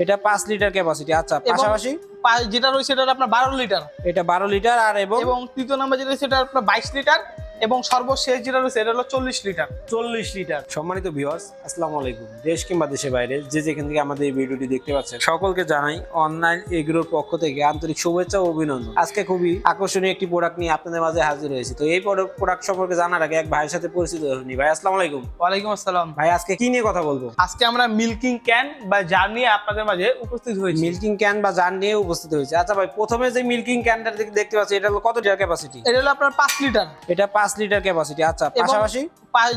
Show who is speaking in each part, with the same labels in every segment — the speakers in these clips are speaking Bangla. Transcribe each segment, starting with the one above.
Speaker 1: এটা 5 লিটার ক্যাপাসিটি। আচ্ছা, পাশাপাশি
Speaker 2: যেটা রয়েছে এটা আপনার 12 লিটার।
Speaker 1: এটা 12 লিটার আর
Speaker 2: এবং তৃতীয় নাম্বার যেটা রয়েছে এটা আপনার 22 লিটার এবং সর্বশেষ যেটা রয়েছে এটা হলো 40 লিটার।
Speaker 1: 40 লিটার। সম্মানিত ভিউয়ার্স, আসসালামু আলাইকুম। দেশ কিংবা দেশের বাইরে যে যেখান থেকে আমাদের এই ভিডিওটি দেখতে পাচ্ছেন সকলকে জানাই অনলাইন এগ্রোর পক্ষ থেকে আন্তরিক শুভেচ্ছা ও অভিনন্দন। আজকে খুবই আকর্ষণীয় একটি প্রোডাক্ট নিয়ে আপনাদের মাঝে হাজির হয়েছি। তো এই প্রোডাক্ট সম্পর্কে জানার আগে এক ভাইয়ের সাথে পরিচিত হইনি। ভাই আসসালামু আলাইকুম।
Speaker 2: ওয়ালাইকুম আসসালাম।
Speaker 1: ভাই আজকে কি নিয়ে কথা বলবো?
Speaker 2: আজকে আমরা মিল্কিং ক্যান বা জার নিয়ে আপনাদের মাঝে উপস্থিত হয়েছি।
Speaker 1: মিল্কিং ক্যান বা জার নিয়ে উপস্থিত হয়েছে। আচ্ছা ভাই, প্রথমে যে মিল্কিং ক্যানটা দেখতে পাচ্ছি এটা হলো কত লিটার ক্যাপাসিটি?
Speaker 2: এটা হলো আপনার 5 লিটার।
Speaker 1: এটা 5 লিটার ক্যাপাসিটি। আচ্ছা, পাশাপাশি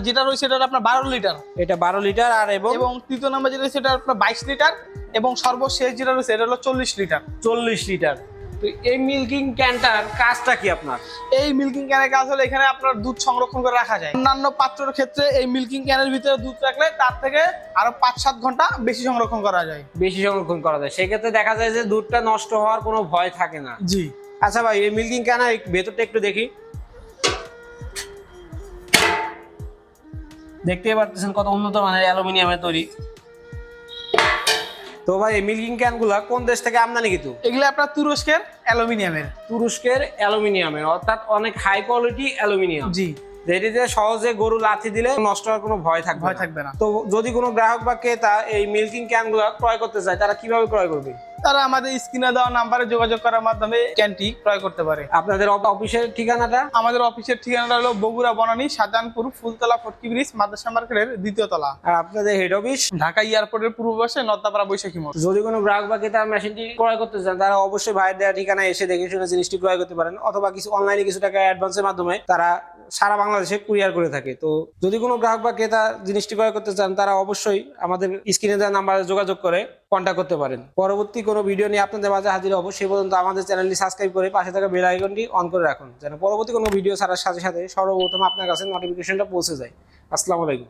Speaker 2: যেটা রয়েছে এটা আপনার 12 লিটার।
Speaker 1: এটা 12 লিটার আর
Speaker 2: এবং তৃতীয় নাম্বার যেটা রয়েছে এটা আপনার 22 লিটার এবং সর্বশেষ যেটা রয়েছে এটা হলো 40 লিটার।
Speaker 1: 40 লিটার। তো এই মিল্কিং ক্যানটার কাজটা কি আপনার?
Speaker 2: এই মিল্কিং ক্যানের কাজ হলো এখানে আপনার দুধ সংরক্ষণ করে রাখা যায়। অন্যান্য পাত্রের ক্ষেত্রে এই মিল্কিং ক্যানের ভিতরে দুধ রাখলে তার থেকে আরো 5-7 ঘন্টা বেশি সংরক্ষণ করা যায়।
Speaker 1: বেশি সংরক্ষণ করা যায়, সেক্ষেত্রে দেখা যায় যে দুধটা নষ্ট হওয়ার কোনো ভয় থাকে না।
Speaker 2: জি।
Speaker 1: আচ্ছা ভাই, এই মিল্কিং ক্যানের ভেতরটা একটু দেখি। দেখতেই পাচ্ছেন কত উন্নত মানের অ্যালুমিনিয়ামের তৈরি। তো ভাই, এই মিল্কিং ক্যানগুলা কোন দেশ থেকে আমদানিকৃত?
Speaker 2: এগুলো আপনার তুরস্কের অ্যালুমিনিয়ামের।
Speaker 1: তুরস্কের অ্যালুমিনিয়ামের, অর্থাৎ অনেক হাই কোয়ালিটি অ্যালুমিনিয়াম।
Speaker 2: জি।
Speaker 1: যেটিতে সহজে গরু লাথি দিলে নষ্ট হওয়ার কোনো ভয় থাকবে
Speaker 2: না।
Speaker 1: তো যদি কোনো গ্রাহক বা ক্রেতা এই মিল্কিং ক্যানগুলো ক্রয় করতে চায়, তারা কিভাবে ক্রয় করবে?
Speaker 2: তারা আমাদের স্ক্রিনে দেওয়া নাম্বারে যোগাযোগ করার মাধ্যমে ক্যানটি ক্রয় করতে পারে।
Speaker 1: আপনাদের অফিসের ঠিকানাটা?
Speaker 2: আমাদের অফিসের ঠিকানাটা হলো বগুড়া বনানী শাহজাহানপুর ফুলতলা ফটকি ব্রিজ মাদ্রাসা মার্কেটের 2য় তলা।
Speaker 1: আর আপনাদের হেড অফিস?
Speaker 2: ঢাকা এয়ারপোর্টের পূর্ব পাশে নদ্দাপাড়া বৈশাখী মোড়।
Speaker 1: যদি কোনো গ্রাহক বা ক্রেতা মেশিনটি ক্রয় করতে চান, তারা অবশ্যই ভাইয়ের দেওয়া ঠিকানায় এসে দেখে শুনে জিনিসটি ক্রয় করতে পারেন, অথবা কিছু অনলাইনে কিছু টাকা অ্যাডভান্সের মাধ্যমে তারা সারা বাংলাদেশে কুরিয়ার করে থাকে। তো যদি কোনো গ্রাহক বা ক্রেতা জিনিসটি ক্রয় করতে চান, তারা অবশ্যই আমাদের স্ক্রিনে দেওয়া নাম্বারে যোগাযোগ করে কন্ট্যাক্ট করতে পারেন। পরবর্তী কোনো ভিডিও নিয়ে আপনাদের মাঝে হাজির হবো। সেই পর্যন্ত আমাদের চ্যানেলটি সাবস্ক্রাইব করে পাশে থাকা বেল আইকনটি অন করে রাখুন, যেন পরবর্তী কোনো ভিডিও ছাড়ার সাথে সাথে সর্বপ্রথম আপনার কাছে নোটিফিকেশনটা পৌঁছে যায়। আসসালামু আলাইকুম।